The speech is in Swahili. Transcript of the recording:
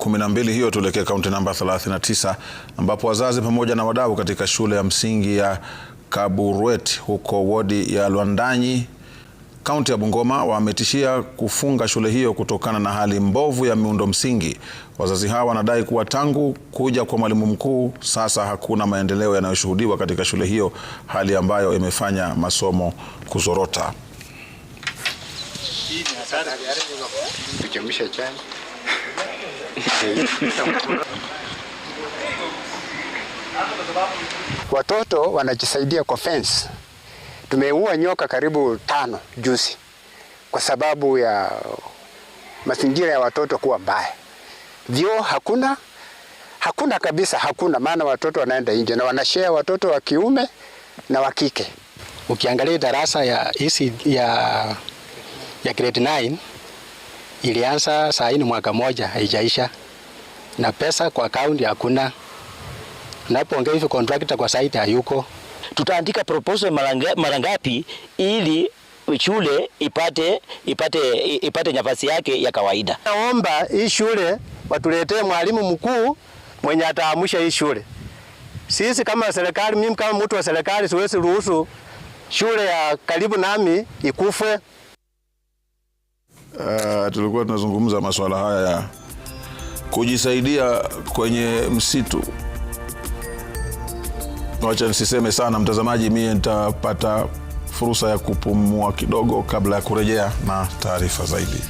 12 hiyo, tuelekee kaunti namba 39 ambapo wazazi pamoja na wadau katika shule ya msingi ya Kaburwet huko wodi ya Lwandanyi, kaunti ya Bungoma, wametishia kufunga shule hiyo kutokana na hali mbovu ya miundo msingi. Wazazi hawa wanadai kuwa tangu kuja kwa mwalimu mkuu sasa hakuna maendeleo yanayoshuhudiwa katika shule hiyo, hali ambayo imefanya masomo kuzorota. Watoto wanajisaidia kwa fence. Tumeua nyoka karibu 5 juzi kwa sababu ya mazingira ya watoto kuwa mbaya. Vyoo hakuna kabisa, hakuna, maana watoto wanaenda nje na wanashare watoto wa kiume na wa kike. Ukiangalia darasa ya grade 9 ilianza saa hii mwaka moja haijaisha na pesa kwa account hakuna. Napoongea hivi contractor kwa site hayuko. Tutaandika proposal mara ngapi ili shule ipate nafasi yake ya kawaida. Naomba hii shule watuletee mwalimu mkuu mwenye ataamusha hii shule. Sisi kama serikali, mimi kama mtu wa serikali siwezi ruhusu shule ya karibu nami ikufe. Tulikuwa tunazungumza masuala haya ya kujisaidia kwenye msitu. Wacha nisiseme sana mtazamaji, mimi nitapata fursa ya kupumua kidogo kabla ya kurejea na taarifa zaidi.